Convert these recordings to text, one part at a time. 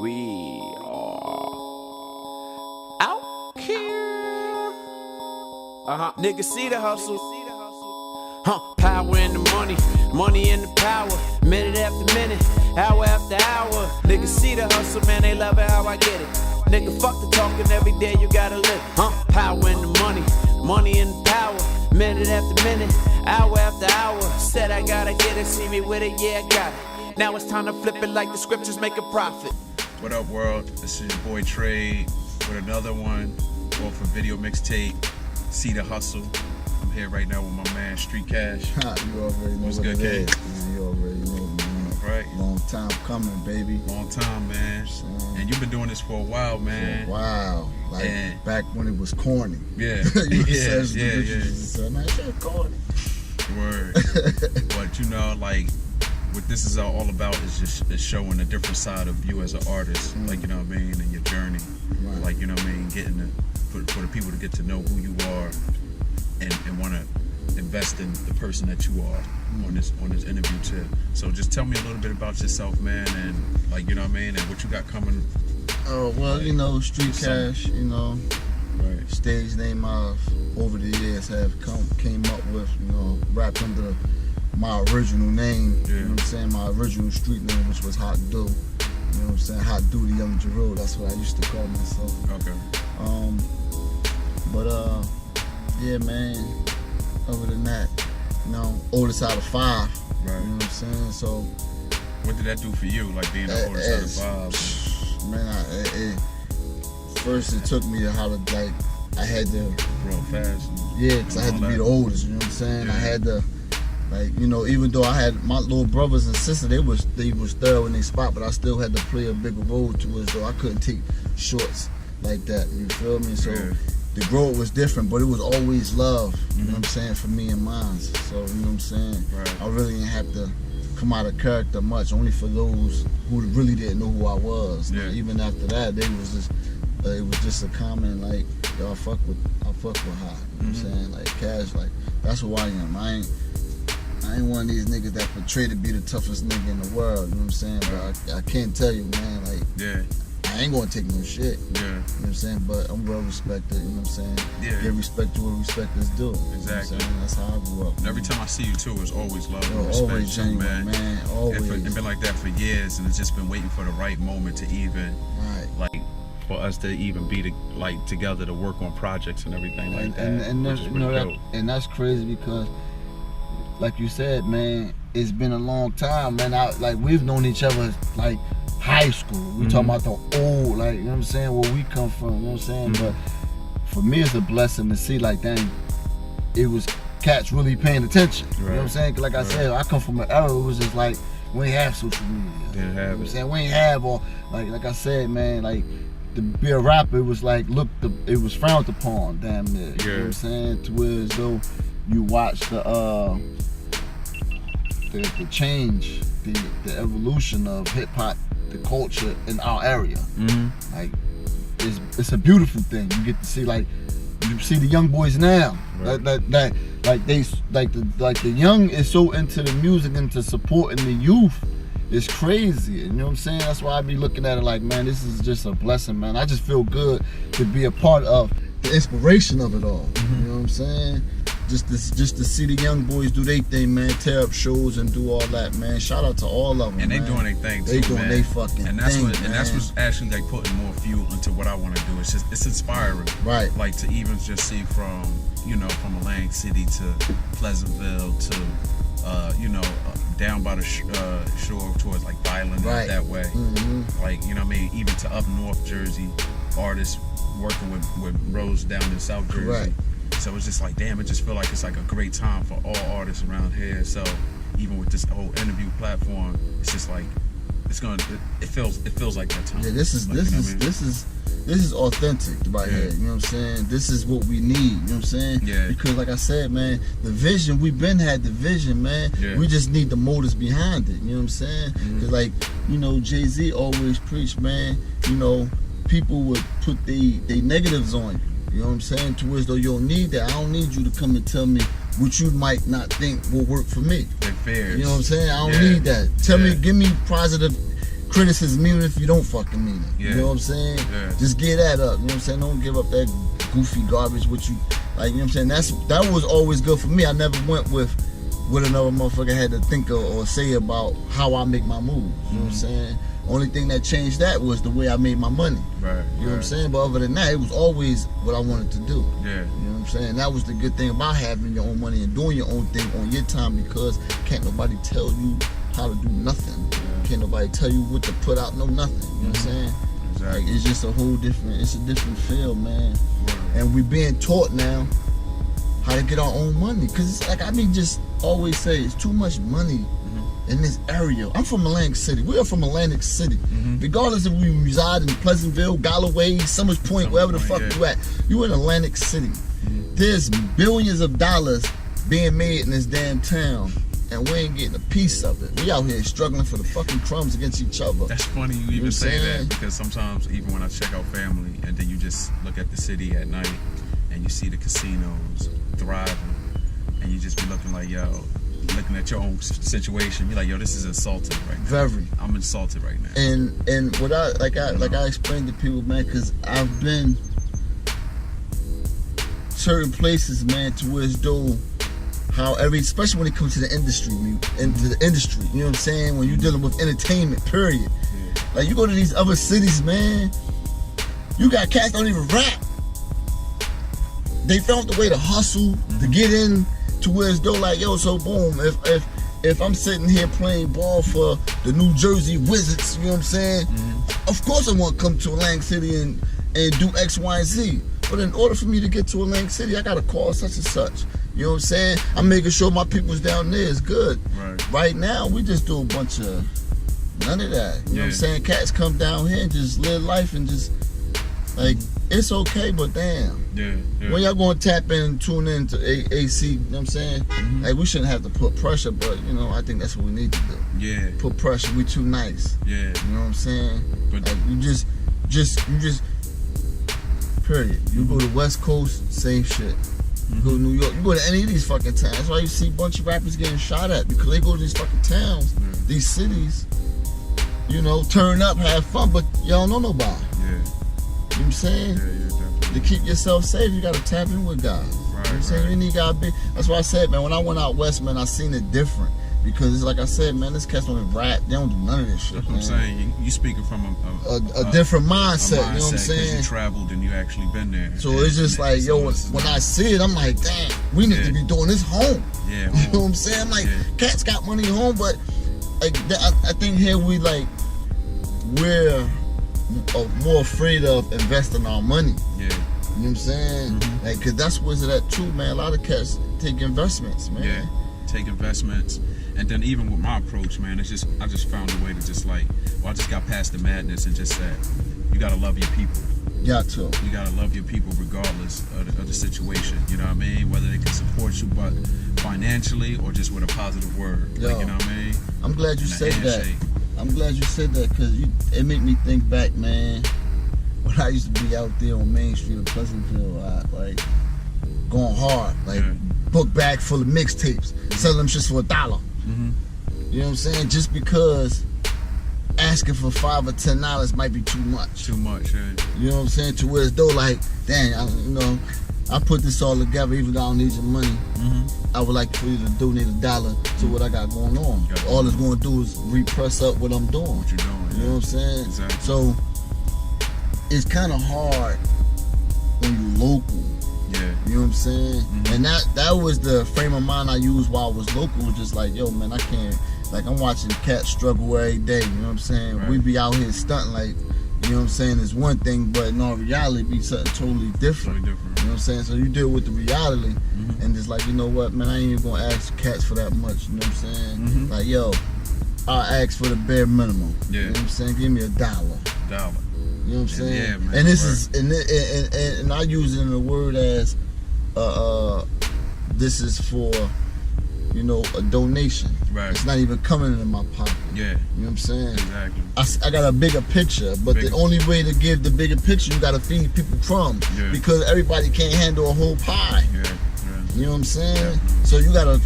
We are out here. Niggas see the hustle. Power in the money, money in the power. Minute after minute, hour after hour. Niggas see the hustle, man, they love it how I get it. Nigga, fuck the talking, every day you gotta live. Power in the money, money in the power. Minute after minute, hour after hour. Said I gotta get it, see me with it, yeah, I got it. Now it's time to flip it like the scriptures make a profit. What up, world? This is your boy Trade with another one. Going for video mixtape. See the hustle. I'm here right now with my man Street Kash. You already know What's what good, it Kash? is. You already know, man. All right. Long time coming, baby. Long time, man. And you've been doing this for a while, man. Wow. Like back when it was corny. Yeah. Yeah. Man, shit corny. Word. But you know, like, what this is all about is just showing a different side of you as an artist, like, you know what I mean, and your journey. Right. Like, you know what I mean, getting for the people to get to know who you are and want to invest in the person that you are on this interview too. So just tell me a little bit about yourself, man, and like, you know what I mean, and what you got coming. Oh, well, you know, Street Kash, you know, Right. stage name I've over the years came up with, you know, rapped under my original name, you know what I'm saying, my original street name, which was Hot Do. You know what I'm saying, Hot Do the Young Jarrell, that's what I used to call myself. Okay. Yeah, man, other than that, you know, oldest out of 5, Right. you know what I'm saying, so. What did that do for you, like being the oldest out of 5? Man, first it took me to how to, like, I had to Grow fast. Yeah, because I had to be the oldest, you know what I'm saying? Yeah. I had to, like, you know, even though I had my little brothers and sisters, they was thorough in their spot, but I still had to play a bigger role to it, so I couldn't take shorts like that, you feel me? So the growth was different, but it was always love, you know what I'm saying, for me and mine. So, you know what I'm saying? Right. I really didn't have to come out of character much, only for those who really didn't know who I was. Yeah. Like, even after that, it was just a comment like, yo, I fuck with Hot. You know what I'm saying? Like, Kash, like, that's who I am. I ain't one of these niggas that portray to be the toughest nigga in the world, you know what I'm saying? But I can't tell you, man, like, I ain't gonna take no shit. Yeah. You know what I'm saying? But I'm well respected, you know what I'm saying? Yeah. Give respect to what respect is due. Exactly. You know what I'm saying? That's how I grew up. And every time I see you too, it's always love and Yo, respect, always too, genuine, man. Always. It's been like that for years, and it's just been waiting for the right moment to even, like, for us to even be together to work on projects and everything like that. And that's, which is you know, really dope. and that's crazy because, like you said, man, it's been a long time, man. Like, we've known each other like high school. We talking about the old, like, you know what I'm saying, where we come from, you know what I'm saying? But for me, it's a blessing to see, like, dang, it was cats really paying attention. You know what I'm saying? 'Cause like I said, I come from an era, it was just like, we ain't have social media. Didn't have You know what I'm it. saying? We ain't have all, like I said, man, like, to be a rapper, it was like, it was frowned upon, damn near. You know what I'm saying? To where as though you watch the change, the evolution of hip hop, the culture in our area. Like, it's a beautiful thing. You get to see, like, you see the young boys now. Like the young is so into the music, into supporting the youth. It's crazy, you know what I'm saying? That's why I be looking at it like, man, this is just a blessing, man. I just feel good to be a part of the inspiration of it all. You know what I'm saying? Just to see the young boys do their thing, man, tear up shows and do all that, man. Shout out to all of them, And they man. doing their thing too, They doing man. their fucking and that's thing, what, and that's what's actually like putting more fuel into what I want to do. It's just, it's inspiring, Right. Like, to even just see from, you know, from Atlantic City to Pleasantville to, you know, down by the shore towards like Thailand, Right. that way. Like, you know what I mean? Even to up North Jersey, artists working with Rose down in South Jersey. Correct. So it's just like, damn, it just feel like it's like a great time for all artists around here. So even with this whole interview platform, it's just like, it feels like that time. Yeah, this is authentic right here. You know what I'm saying? This is what we need. You know what I'm saying? Yeah. Because like I said, man, the vision, we've been had the vision, man. Yeah. We just need the motives behind it. You know what I'm saying? Because like, you know, Jay-Z always preached, man. You know, people would put they negatives on you. You know what I'm saying? To where as though you don't need that. I don't need you to come and tell me what you might not think will work for me. They're fairs. You know what I'm saying? I don't need that. Tell me, give me positive criticism even if you don't fucking mean it. Yeah. You know what I'm saying? Yeah. Just get that up. You know what I'm saying? Don't give up that goofy garbage what you like, you know what I'm saying? That was always good for me. I never went with what another motherfucker had to think of or say about how I make my moves. You know what I'm saying? Only thing that changed that was the way I made my money. Right. You know what I'm saying? But other than that, it was always what I wanted to do. Yeah. You know what I'm saying? That was the good thing about having your own money and doing your own thing on your time, because can't nobody tell you how to do nothing. Yeah. Can't nobody tell you what to put out, no nothing. You know what I'm saying? Exactly. Like, it's just a whole different, it's a different feel, man. Word. And we being taught now how to get our own money. Cause it's like, I mean, just always say it's too much money in this area. I'm from Atlantic City. We are from Atlantic City. Regardless if we reside in Pleasantville, Galloway, Summers Point, wherever the fuck you at, you in Atlantic City. There's billions of dollars being made in this damn town, and we ain't getting a piece of it. We out here struggling for the fucking crumbs against each other. That's funny you even say that, because sometimes even when I check out family and then you just look at the city at night and you see the casinos thriving and you just be looking like, yo, looking at your own situation, you're like, yo, this is insulting right now. Very. I'm insulted right now. And what I explained to people, man, because I've been certain places, man, to where it's though how especially when it comes to the industry, you know what I'm saying? When you're dealing with entertainment, period. Yeah. Like, you go to these other cities, man, you got cats don't even rap. They found the way to hustle, to get in to where it's though like, yo, so boom, if I'm sitting here playing ball for the New Jersey Wizards, you know what I'm saying? Of course I want to come to Atlantic City and do X, Y, and Z. But in order for me to get to Atlantic City, I gotta call such and such. You know what I'm saying? I'm making sure my people's down there is good. Right now, we just do a bunch of none of that. You know what I'm saying? Cats come down here and just live life and just like, it's okay, but damn. Yeah. When y'all gonna tap in and tune in to AC, you know what I'm saying? Like, we shouldn't have to put pressure, but you know, I think that's what we need to do. Yeah. Put pressure. We too nice. Yeah. You know what I'm saying? But like, you just period. You go to West Coast, same shit. You go to New York, you go to any of these fucking towns. That's why you see a bunch of rappers getting shot at, because they go to these fucking towns, these cities, you know, turn up, have fun, but y'all don't know nobody. Yeah. You know what I'm saying? Yeah, definitely. To keep yourself safe, you gotta tap in with God. Right, You know what I'm saying? You need gotta be. That's why I said, man, when I went out west, man, I seen it different. Because it's like I said, man, this cats don't even rap. They don't do none of this shit. That's what I'm saying. You speaking from a different mindset, you know what I'm saying? Because you traveled and you actually been there. So it's just like, yo, when I see it, I'm like, damn, we need to be doing this home. Yeah. You know what I'm saying? I'm like, cats got money home, but like, I think here we're more afraid of investing our money. Yeah. You know what I'm saying? Like, cause that's what's it at too, man. A lot of cats take investments, man. Yeah. Take investments. And then even with my approach, man, it's just I just found a way to just like, well, I just got past the madness and just said, you gotta love your people. Got to. You gotta love your people regardless of the situation. You know what I mean? Whether they can support you, but financially or just with a positive word. Yo, like, you know what I mean? I'm glad you And a said that. handshake. I'm glad you said that, because it made me think back, man, when I used to be out there on Main Street of Pleasantville, like going hard, like book bag full of mixtapes, selling them shits for $1. You know what I'm saying? Just because asking for $5 or $10 might be too much. Too much, yeah. You know what I'm saying? To where it's though like, dang, I put this all together, even though I don't need your money. I would like for you to donate $1 to what I got going on. All it's going to do is repress up what I'm doing. What you're doing, You know what I'm saying? Exactly. So it's kind of hard when you local. Yeah. You know what I'm saying? And that was the frame of mind I used while I was local. Was just like, yo, man, I can't. Like, I'm watching cats struggle every day. You know what I'm saying? Right. We be out here stunting like, you know what I'm saying, it's one thing, but in all reality, it be something totally different. Totally different. You know what I'm saying? So you deal with the reality, and just like, you know what, man, I ain't even gonna ask cats for that much. You know what I'm saying? Like, yo, I'll ask for the bare minimum. Yeah. You know what I'm saying? Give me $1. $1. You know what I'm saying? Yeah, man. And this is and I use it in a word as this is for, you know, a donation. Right. It's not even coming into my pocket. Yeah. You know what I'm saying? Exactly. I got a bigger picture, but the only way to give the bigger picture, you gotta feed people crumbs. Yeah. Because everybody can't handle a whole pie. Yeah. You know what I'm saying? So you gotta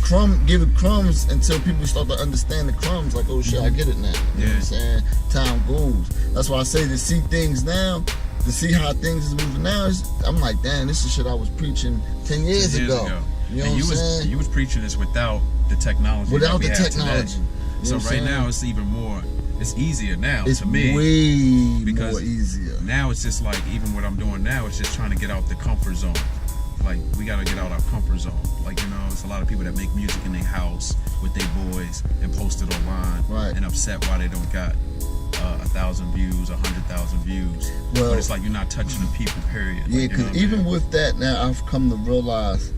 give it crumbs until people start to understand the crumbs. Like, oh shit, I get it now. You know what I'm saying? Time goes. That's why I say to see things now, to see how things is moving now, I'm like, damn, this is shit I was preaching 10 years ago. You know what I'm saying? You was preaching this without the technology. Without the that we have technology. today. You know So right now it's even more. It's easier now it's to me. Way because more easier. Now it's just like, even what I'm doing now, it's just trying to get out the comfort zone. Like, we gotta get out our comfort zone. Like, you know, it's a lot of people that make music in their house with their boys and post it online, and upset why they don't got 1,000 views, 100,000 views. Well, but it's like you're not touching the people, period. Yeah, like, because even with that, now I've come to realize,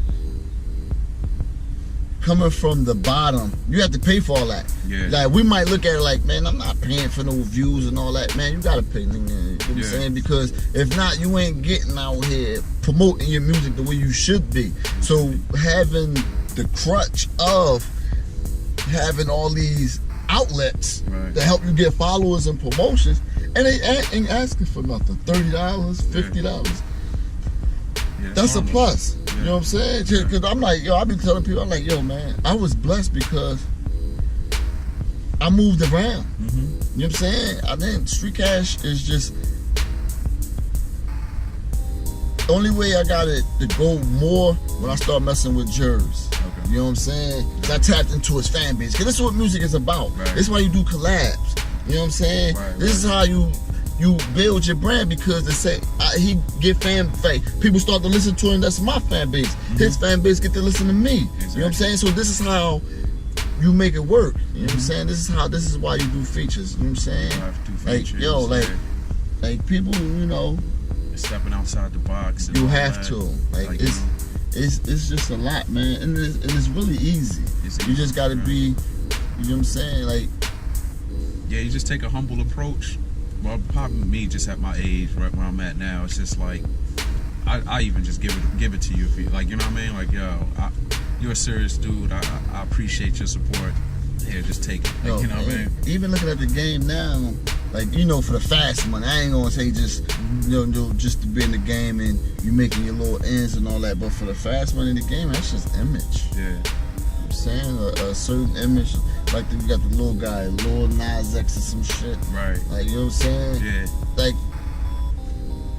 coming from the bottom, you have to pay for all that. Yeah. Like, we might look at it like, man, I'm not paying for no views and all that. Man, you gotta pay, nigga. You know what I'm saying? Because if not, you ain't getting out here promoting your music the way you should be. So having the crutch of having all these outlets to help you get followers and promotions, and they ain't asking for nothing. $30, $50. That's a plus. You know what I'm saying? Because I'm like, yo, I be telling people, I'm like, yo, man, I was blessed because I moved around. You know what I'm saying? I think Street Cash is just the only way I got it to go more when I start messing with Jerz. You know what I'm saying? Because I tapped into his fan base. Because this is what music is about. This is why you do collabs. You know what I'm saying? This is how you build your brand, because they say he get people start to listen to him. That's my fan base. His fan base get to listen to me. You know what I'm saying? So this is how you make it work. You know what I'm saying? This is why you do features. You know what I'm saying? Like, yo, like people, you know, stepping outside the box. You have to. Like it's just a lot, man, and it's really easy. You just gotta be, you know what I'm saying? Like, yeah, you just take a humble approach. Well, probably me, just at my age, right where I'm at now, it's just like, I even just give it to you if you, like, you know what I mean? Like, yo, you're a serious dude. I appreciate your support. Here, just take it. Like, you know what I mean? Even looking at the game now, like, you know, for the fast money, I ain't gonna say just, you know, just to be in the game and you making your little ends and all that, but for the fast money in the game, that's just image. Yeah. You know what I'm saying? A certain image. Like, you got the little guy, Lil Nas X or some shit. Right. Like, you know what I'm saying? Yeah. Like,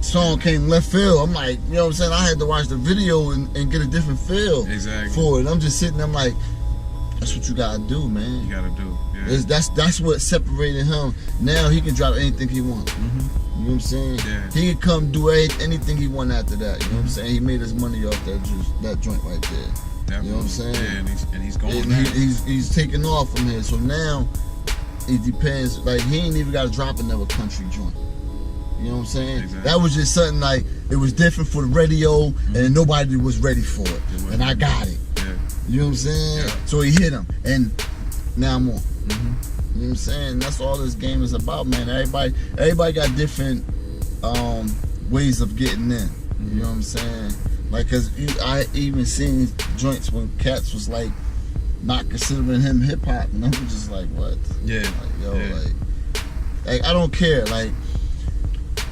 song came left field. I'm like, you know what I'm saying? I had to watch the video and get a different feel for it. I'm just sitting there, I'm like, that's what you gotta do, man. You gotta do. Yeah. That's what separated him. Now he can drop anything he wants. You know what I'm saying? Yeah. He can come do anything he want after that. You know what I'm saying? He made his money off that joint right there. Definitely. You know what I'm saying? Yeah, and he's going. He's taking off from here. So now it depends. Like, he ain't even got to drop another country joint. You know what I'm saying? Exactly. That was just something like, it was different for the radio, and nobody was ready for it. And I got it. Yeah. You know what I'm saying? Yeah. So he hit him, and now I'm on. You know what I'm saying? That's all this game is about, man. Everybody got different ways of getting in. You know what I'm saying? Like, cause I even seen joints when cats was like not considering him hip hop, and I'm just like, what? Yeah. Like, yo, like I don't care. Like,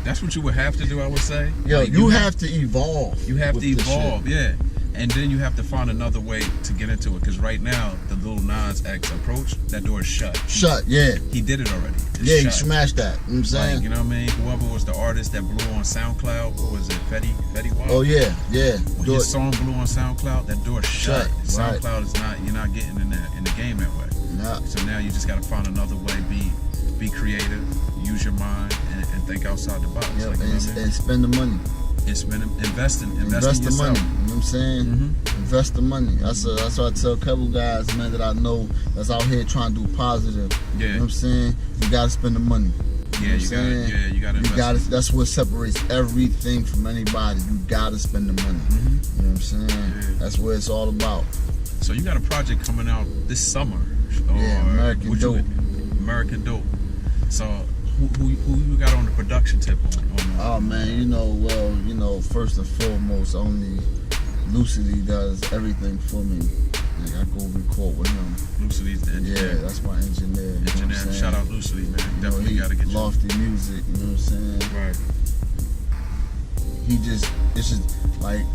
that's what you would have to do, I would say. Yo, like, you have to evolve. You have to evolve, yeah. And then you have to find another way to get into it. Because right now, the Lil Nas X approach, that door is shut. Shut, yeah. He did it already. He smashed that. You know what I'm saying? Like, you know what I mean? Whoever was the artist that blew on SoundCloud, what was it? Fetty Wap? Oh, yeah, yeah. When his song blew on SoundCloud, that door shut. SoundCloud is not, you're not getting in the game that way. Nah. So now you just got to find another way. Be creative, use your mind, and think outside the box. Yep, like, and spend the money. Invest in the yourself. money. You know what I'm saying? Invest the money. That's what I tell a couple guys, man, that I know that's out here trying to do positive. Yeah. You know what I'm saying? You gotta spend the money. Yeah, you gotta invest. That's what separates everything from anybody. You gotta spend the money. You know what I'm saying? Yeah. That's what it's all about. So you got a project coming out this summer. American Dope. American Dope. So who you got on the production tip on? Oh man, first and foremost, only Lucidity does everything for me. Like, I go record with him. Lucidy's the engineer. Yeah, that's my engineer. You know what I'm Shout out Lucity, man. Definitely gotta get Lofty music, you know what I'm saying? Right. It's just like,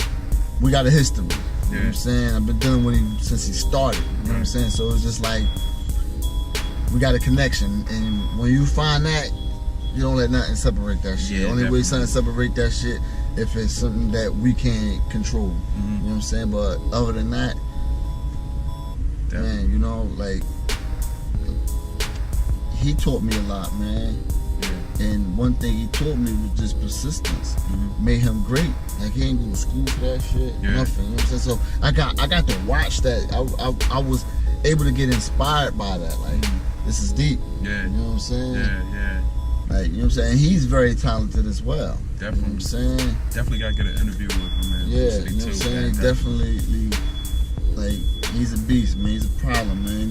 we got a history. You know what I'm saying? I've been dealing with him since he started. You know what I'm saying? So it's just like we got a connection, and when you find that, you don't let nothing separate that shit. Yeah, The only way something separate that shit if it's something that we can't control. You know what I'm saying? But other than that, man, you know, like he taught me a lot, man. And one thing he taught me was just persistence. Made him great. Like he ain't go to school for that shit. Nothing. You know what I'm saying? So I got to watch that. I was able to get inspired by that. Like this is deep. You know what I'm saying? Like, you know what I'm saying? He's very talented as well. Definitely. You know what I'm saying? Definitely gotta get an interview with him, man. Yeah, you know what I'm saying? Definitely, like, he's a beast, man. He's a problem, man.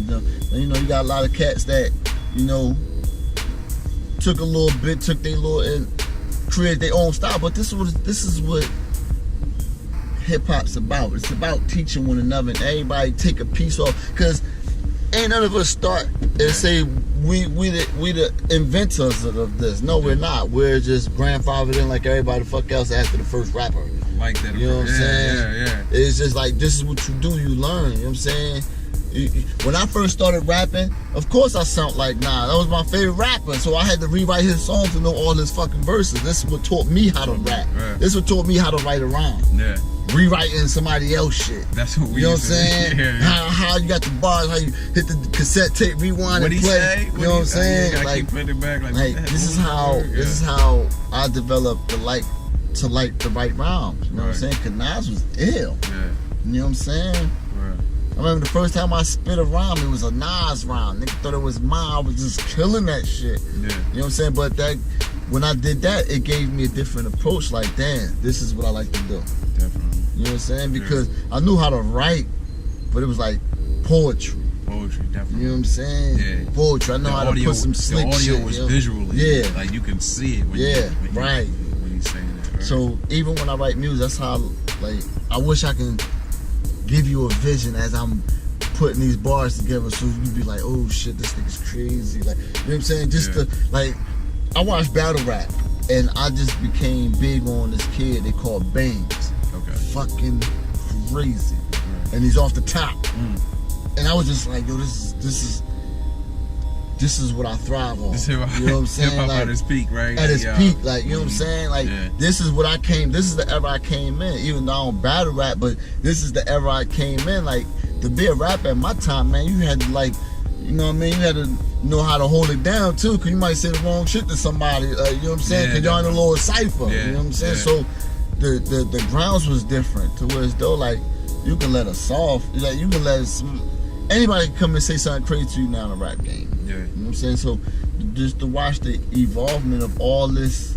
You know, you got a lot of cats that, you know, took their little and created their own style. But this is what hip hop's about. It's about teaching one another and everybody take a piece off. Cause ain't none of us start and say we the inventors of this. No, we're not. We're just grandfathered in like everybody the fuck else after the first rapper. Like that. You know what I'm saying? Yeah. It's just like this is what you do. You learn. You know what I'm saying? When I first started rapping, of course I sound like Nas. That was my favorite rapper, so I had to rewrite his songs to know all his fucking verses. This is what taught me how to rap. This is what taught me how to write a rhyme. Rewriting somebody else shit. That's what we. You know what I'm saying? How you got the bars, how you hit the cassette tape, rewind and play. You know what I'm saying? Like it back, like this is how I developed the to write rhymes. You know what I'm saying? Cause Nas was ill. You know what I'm saying? I remember the first time I spit a rhyme, it was a Nas rhyme. Nigga thought it was mine. I was just killing that shit. You know what I'm saying? But when I did that, it gave me a different approach. Like, damn, this is what I like to do. Definitely. You know what I'm saying? Because I knew how to write, but it was like poetry. Poetry, definitely. You know what I'm saying? Poetry. I know how to put some slick shit. The audio was visually. Like you can see it when when he's saying that. Right? So even when I write music, that's how I wish I can give you a vision as I'm putting these bars together, so you'd be like, oh shit, this nigga's crazy. Like, you know what I'm saying? Just I watched battle rap, and I just became big on this kid they call Bangs. Fucking crazy. And he's off the top. And I was just like, yo, this is what I thrive on. You know what I'm saying? Hip-hop at its peak, right? At its peak, like, you know what I'm saying? Like, this is the era I came in. Even though I don't battle rap, but this is the era I came in. Like, to be a rapper at my time, man, you had to, like, you know what I mean? You had to know how to hold it down, too, because you might say the wrong shit to somebody, you know what I'm saying? Because you're in a little cipher, you know what I'm saying? So, the grounds was different to where it's though, like, you can let us off. Like, you can let anybody can come and say something crazy to you now in a rap game. You know what I'm saying? So just to watch the evolvement of all this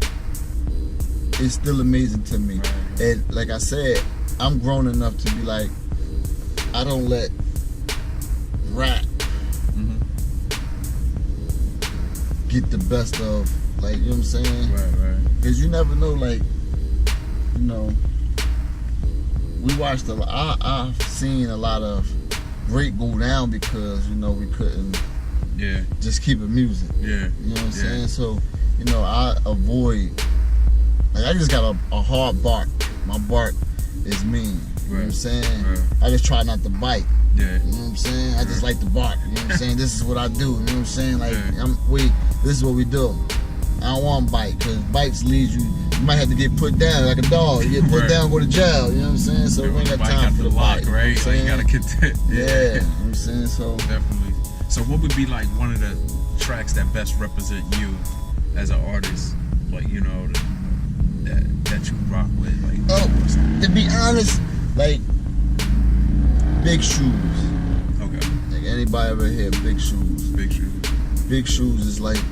is still amazing to me. And like I said, I'm grown enough to be like, I don't let rap get the best of, like, you know what I'm saying? Because you never know, like, you know, we watched I've seen a lot of great go down because, you know, we couldn't just keep it music. You know what I'm saying? So, you know, I avoid, like, I just got a hard bark. My bark is mean. You know what I'm saying? I just try not to bite. You know what I'm saying? I just like to bark. You know what I'm saying? This is what I do. You know what I'm saying? Like, this is what we do. I don't want to bite, because bites lead you might have to get put down like a dog. You get put down, go to jail. You know what I'm saying? So we ain't got time for the lock, bite. Right? You know you gotta get that. You know what I'm saying? So definitely. So what would be like one of the tracks that best represent you as an artist? Like, you know, that you rock with? Like, to be honest, like, Big Shoes. Okay. Like, anybody ever hear Big Shoes? Big Shoes. Big Shoes is like,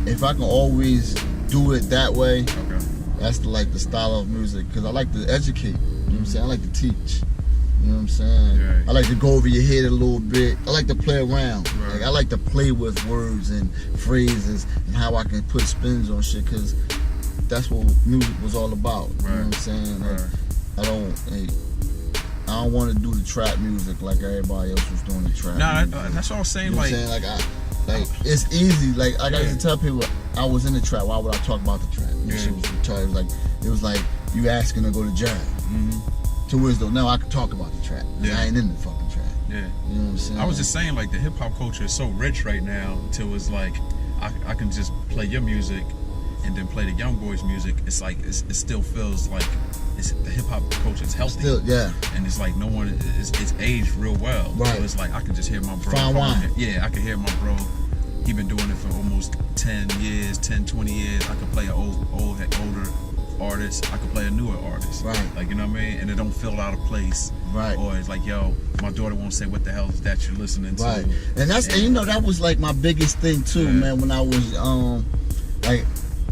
if I can always do it that way, that's the style of music. Because I like to educate. You know what I'm saying? I like to teach. You know what I'm saying? I like to go over your head a little bit. I like to play around. Like, I like to play with words and phrases and how I can put spins on shit, because that's what music was all about. You know what I'm saying? Like, I don't want to do the trap music like everybody else was doing the trap. That's all I'm saying. You know what I'm saying? Like, it's easy. Like, I used to tell people, I was in the trap. Why would I talk about the trap? It was like you asking to go to jail. To where though now I can talk about the trap. Yeah. I ain't in the fucking trap. Yeah. You know what I'm saying? I was just saying, like, the hip hop culture is so rich right now till it's like I can just play your music and then play the young boys' music. It's like it still feels like the hip hop culture is healthy. Still, yeah. And it's like no one it's aged real well. Right. So it's like I can just hear my bro. Fine wine. Yeah, I can hear my bro. He been doing it for almost 10 years, 10, 20 years. I could play an older artist. I could play a newer artist. Right. Like, you know what I mean? And it don't feel out of place. Right. Or it's like, yo, my daughter won't say what the hell is that you're listening to. Right. And and you know, that was like my biggest thing too, man, when I was like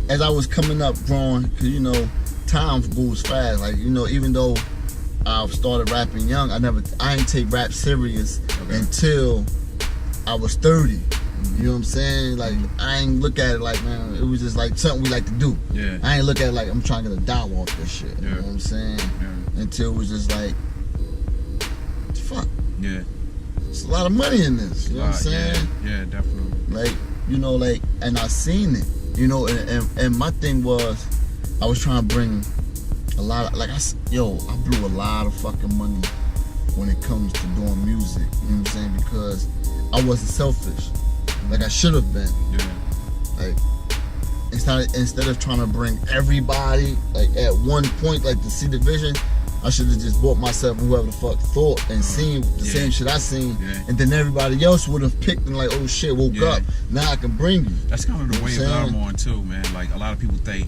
as I was coming up growing, cause you know, time goes fast. Like, you know, even though I started rapping young, I ain't take rap serious until I was 30. You know what I'm saying? Like, I ain't look at it like, man, it was just like something we like to do. Yeah. I ain't look at it like I'm trying to get a dollar off this shit. Yeah. You know what I'm saying? Yeah. Until it was just like, fuck. Yeah. There's a lot of money in this. You know what I'm saying? Yeah, definitely. Like, you know, like, and I seen it. You know, and my thing was, I was trying to bring a lot of, like, I blew a lot of fucking money when it comes to doing music. You know what I'm saying? Because I wasn't selfish. Like I should have been. Yeah. Like instead of trying to bring everybody like at one point, like to see the vision, I should have just bought myself and whoever the fuck thought and seen the same shit I seen, and then everybody else would have picked and like, oh shit, woke up. Now I can bring you. That's kind of the wave that I'm on too, man. Like a lot of people take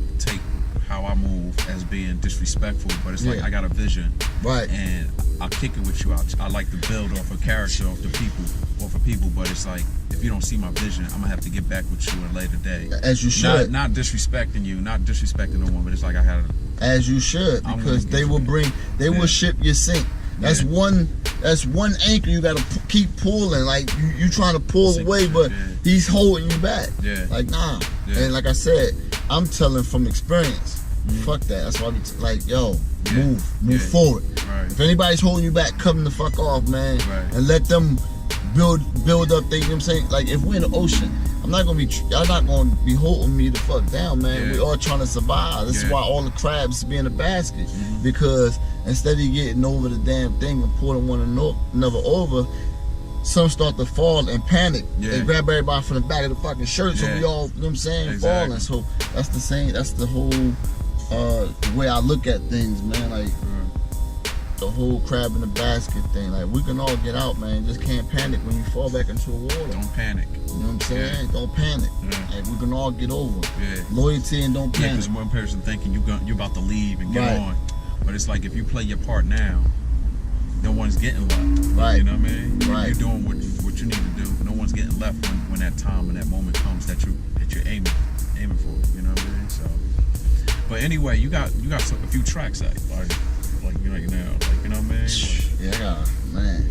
how I move as being disrespectful, but it's like I got a vision, right? And I'll kick it with you. I like to build off a character, off of people, but it's like if you don't see my vision, I'm gonna have to get back with you at a later day. As you should. Not disrespecting you, not disrespecting no one, but it's like I had to. As you should, because they will ship your sink. That's one anchor you gotta keep pulling. Like you trying to pull away, but he's holding you back. Yeah. Like nah. Yeah. And like I said, I'm telling from experience. Fuck that. That's why we like, yo, move forward. Right. If anybody's holding you back, cut them the fuck off, man. Right. And let them build up things. You know what I'm saying? Like if we're in the ocean, y'all not gonna be holding me the fuck down, man. We all trying to survive. This is why all the crabs be in the basket. Because instead of getting over the damn thing and pulling one another over, some start to fall and panic. They grab everybody from the back of the fucking shirt, so we all, you know what I'm saying, falling. So that's the whole the way I look at things, man. Like the whole crab in the basket thing. Like we can all get out, man. Just can't panic when you fall back into the water. Don't panic. You know what I'm saying? Don't panic. Like we can all get over. Loyalty and don't panic. Because one person thinking you about to leave and get on, but it's like if you play your part now, no one's getting left. Right. You know what I mean? Right. You're doing what you need to do. No one's getting left when that time and that moment comes that you're aiming for. You know what I mean? So, but anyway, you got a few tracks out, like you know, you know what I mean? Like, yeah, I got, man.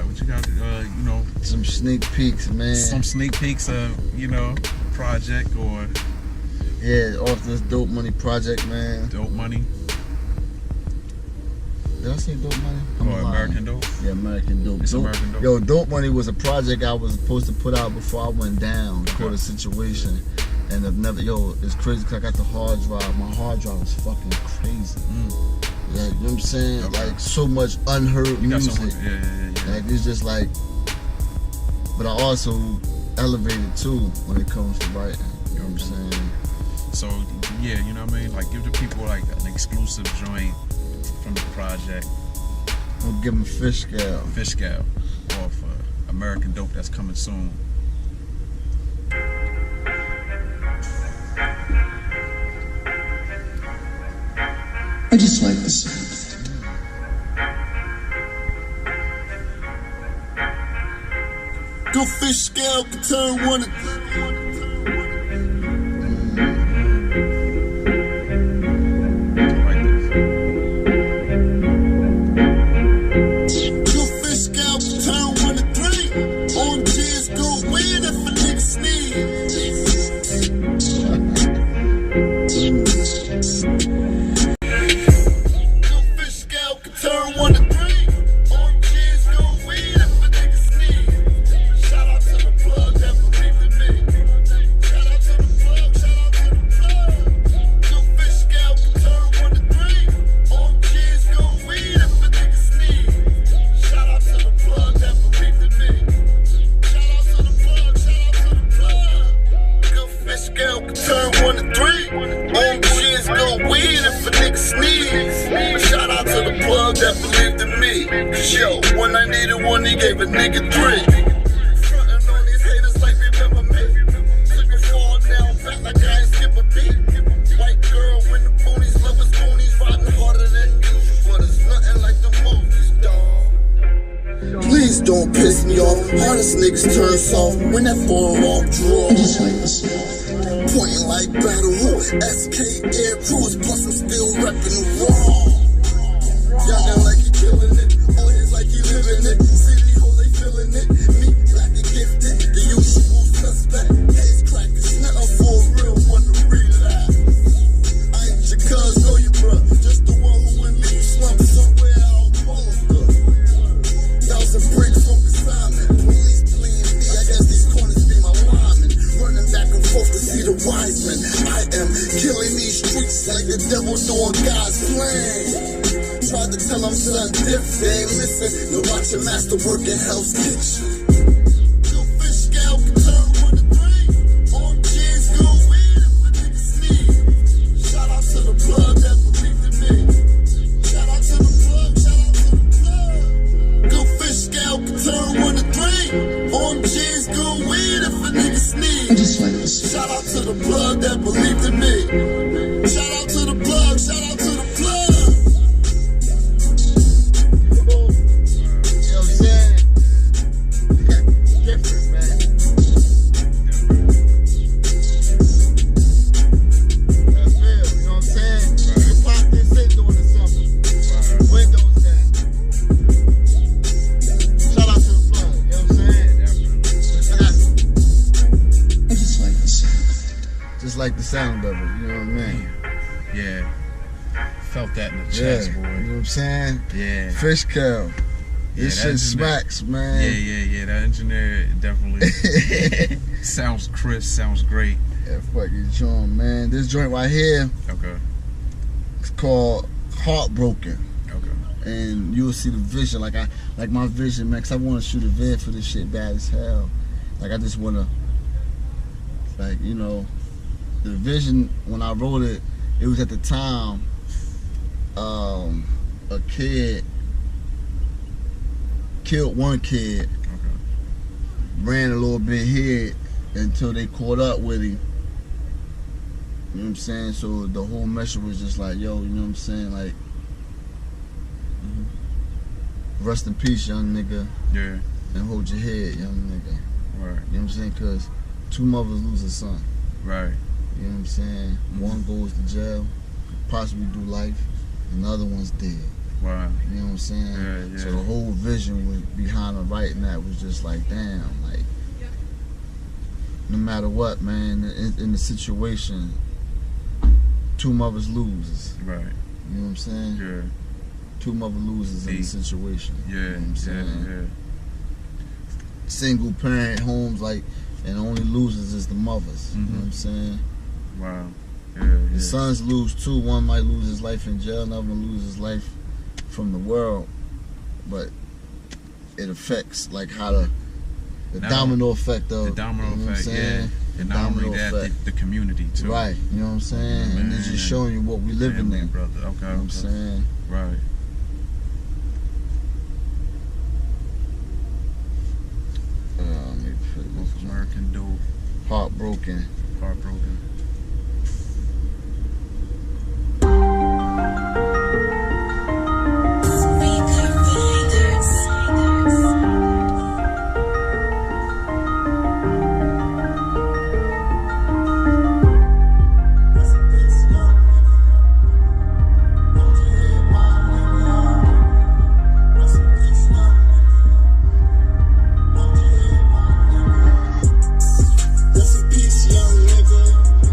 What you got? You know, some sneak peeks, man. Some sneak peeks of, you know, project or off this Dope Money project, man. Dope Money. Did I say Dope Money? Or American Dope? Yeah, American Dope. It's American Dope. Yo, Dope Money was a project I was supposed to put out before I went down. Caught a situation. And I've never, it's crazy because I got the hard drive. My hard drive was fucking crazy. Like, you know what I'm saying? Like, so much unheard music. Like, it's just like, but I also elevated too when it comes to writing. You know what I'm saying? So, yeah, you know what I mean? Like, give the people, like, an exclusive joint from the project. I'm gonna give them Fish Scale off American Dope that's coming soon. I just like the sound. Go Fish Scale can turn one. scale can turn 1 to 3. On cheers, go weed if a nigga sneeze. Shout out to the plug that believed in me. Cause yo, when I needed one, he gave a nigga 3. Frontin' on these haters like remember me. Took a fall now, back like I ain't skip a beat. White girl when the boonies, lovers boonies, riding harder than usual. But it's nothing like the movies, dawg. Please don't piss me off. Hardest niggas turn soft when that forearm draw. Just like this. Pointing like battle hook, SK Air Cruise, plus I'm still reppin' the raw. Y'all got like he killin' it, all his like he living it. City hoes, they feelin' it. Me, black and gifted, the usual suspect. Haze crackers, nothing for a real one to relapse. I ain't your cuz, know you, bruh. Just the one who wouldn't leave you slumped somewhere out Malta. 1,000 bricks on consignment. Police playing me, I guess these corners be my linemen. Running back and forth to see the wise men. I am killing these streets like the devil doing God's plan. Tried to tell them son different, they ain't listen. No watch your master work in Hell's Kitchen. Your fish scale can turn 1 to 3. On cheers, go weed if a nigga sneeze. Shout out to the plug that believed in me. Shout out to the plug, shout out to the plug. Good fish scale can turn 1 to 3. On cheers, go weed if a nigga sneeze. I just like this. Shout out to the plug that believed in me. Shout out to the plug, shout out to the plug. You know what I'm saying? Different, man. That's real, you know what I'm saying? You pop this in doing the something. Windows down. Shout out to the plug, you know what I'm saying? I just like this. Just like the sound of it, you know what I mean? Yeah. Felt that in the Yeah, chest, you know boy. what I'm saying? Yeah. Fish cow. Yeah, This that shit engineer- smacks, man. Yeah. That engineer definitely sounds crisp, sounds great. Yeah, fucking joint, man. This joint right here Okay. is called Heartbroken. Okay. And you'll see the vision, like my vision, man, 'cause I want to shoot a vid for this shit bad as hell. Like I just want to, like, you know, the vision when I wrote it, it was at the time, a kid killed one kid, Okay. ran a little bit here until they caught up with him. You know what I'm saying? So the whole message was just like, yo, you know what I'm saying? Like, rest in peace, young nigga, Yeah. and hold your head, young nigga. Right. You know what I'm saying? Because two mothers lose a son. Right. You know what I'm saying? One goes to jail, could possibly do life, and the other one's dead. Wow. You know what I'm saying? Yeah. So the whole vision was behind the writing that was just like, damn, like, no matter what, man, in the situation, two mothers loses. Right. You know what I'm saying? Yeah. Two mother loses in the situation. Yeah. You know what I'm saying? Yeah. Single parent homes, like, and the only losers is the mothers. You know what I'm saying? Wow. Yeah. The sons lose too. One might lose his life in jail, another one lose his life from the world. But it affects like how the Now, domino effect of The domino you know what I'm effect, yeah. saying? And not only Domino that, effect. the community too. Right, you know what I'm saying? And it's just showing you what we living Family, in. brother. Okay. You know what I'm saying? Right. Let me put this Most American dude. Heartbroken. Heartbroken. Rest in peace, young nigga.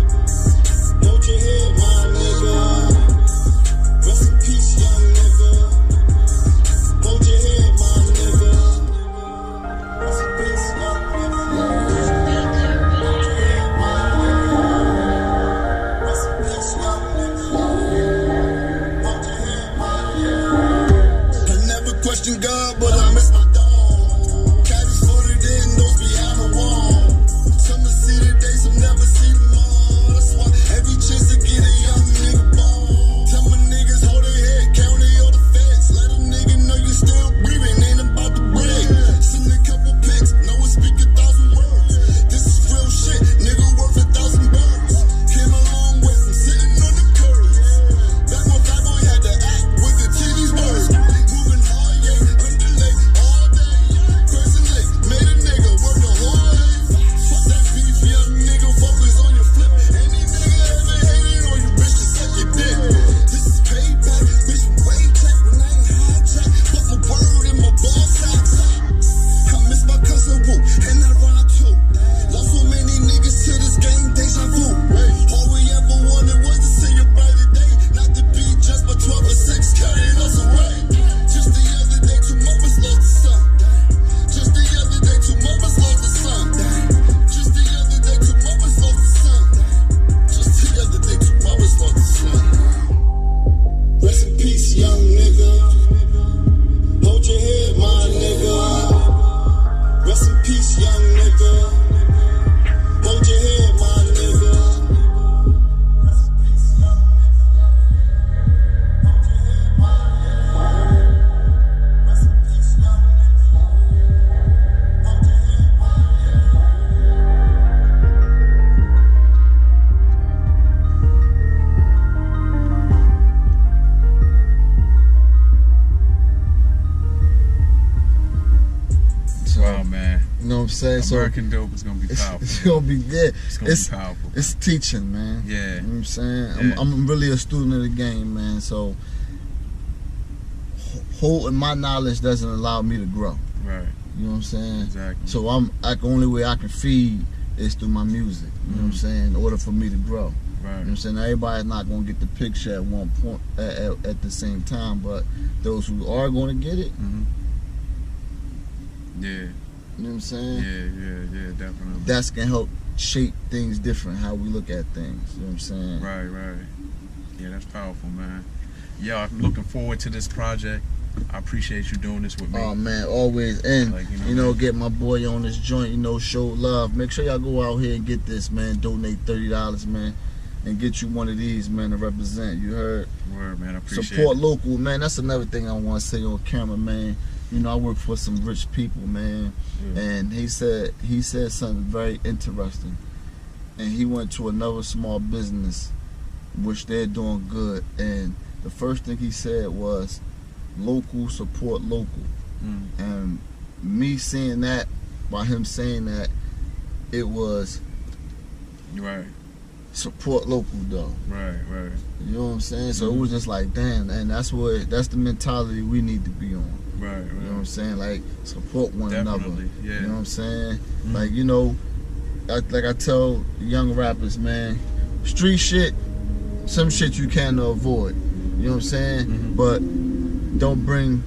saying? American Dope is gonna be powerful. It's gonna be good. It's gonna be powerful. It's teaching, man. Yeah. You know what I'm saying? Yeah. I'm really a student of the game, man. So holding my knowledge doesn't allow me to grow. Right. You know what I'm saying? Exactly. So the only way I can feed is through my music. You know what I'm saying? In order for me to grow. Right. You know what I'm saying? Everybody's not gonna get the picture at one point at the same time, but those who are gonna get it, Yeah. you know what I'm saying? Yeah, definitely. That's gonna help shape things different, how we look at things. You know what I'm saying? Right. Yeah, that's powerful, man. Yeah, I'm looking forward to this project. I appreciate you doing this with me. Oh man, always. And Like, get my boy on this joint, show love. Make sure y'all go out here and get this, man. Donate $30, man, and get you one of these, man, to represent. You heard? Word, man. I appreciate Support it. local, man. That's another thing I want to say on camera, man. I work for some rich people, man. And he said something very interesting. And he went to another small business, which they're doing good. And the first thing he said was, local support local. And me seeing that, by him saying that, it was Right. support local though. Right. You know what I'm saying? So it was just like, damn, and that's the mentality we need to be on. Right. You know what I'm saying? Like, support one another. Definitely, yeah. You know what I'm saying? Like, like I tell young rappers, man, street shit, some shit you can't avoid. You know what I'm saying? But don't bring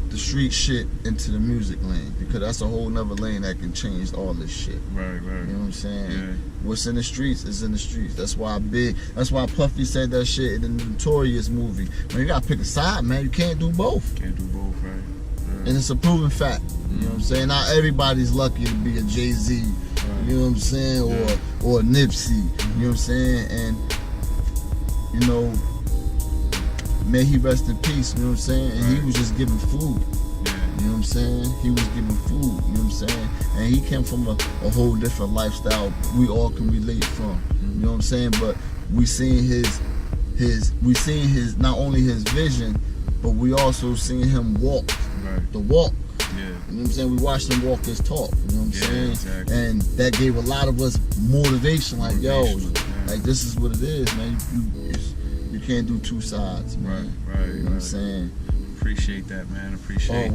the street shit into the music lane, because that's a whole nother lane that can change all this shit. Right. You know what I'm saying? Yeah. What's in the streets is in the streets. That's why Puffy said that shit in the Notorious movie. Man, you gotta pick a side, man. You can't do both. Can't do both, right? And it's a proven fact. You know what I'm saying? Not everybody's lucky to be a Jay-Z, you know what I'm saying, or a Nipsey, you know what I'm saying? And may he rest in peace, you know what I'm saying? And he was just giving food. You know what I'm saying? He was giving food, you know what I'm saying? And he came from a whole different lifestyle we all can relate from. You know what I'm saying? But we seen his not only his vision, but we also seen him walk. Right. The walk. Yeah. You know what I'm saying? We watched him walk his talk. You know what I'm saying? Exactly. And that gave a lot of us motivation. Like, yo, Motivational, like this is what it is, man. You can't do two sides, man. Right. You know what I'm saying? Appreciate that, man. Appreciate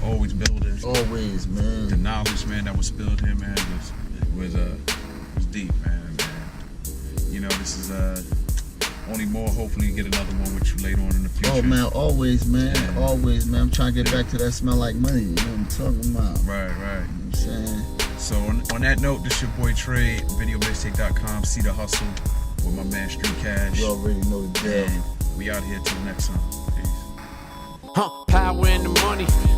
Always building. Always, man. The knowledge, man, that was spilled here, man, was deep, man. This is only more. Hopefully, get another one with you later on in the future. Oh man, always, man. Yeah. Always, man. I'm trying to get back to that smell like money. You know what I'm talking about? Right. You know what I'm saying? So on that note, this your boy Trade, videomixtape.com. See the hustle with my man Street Cash. You already know the deal. And we out here till next time. Peace. Power in the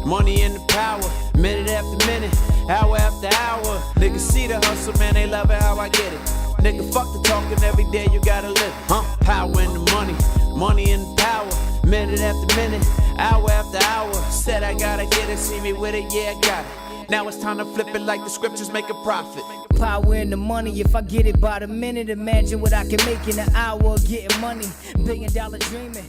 money in the power. Minute after minute, hour after hour. Niggas see the hustle, man, they love it how I get it. Nigga, fuck the talking, every day you gotta live. Power in the money in the power. Minute after minute, hour after hour. Said I gotta get it, see me with it, yeah, I got it. Now it's time to flip it like the scriptures make a profit. Power in the money, if I get it by the minute, imagine what I can make in an hour getting money. $1 billion dreaming.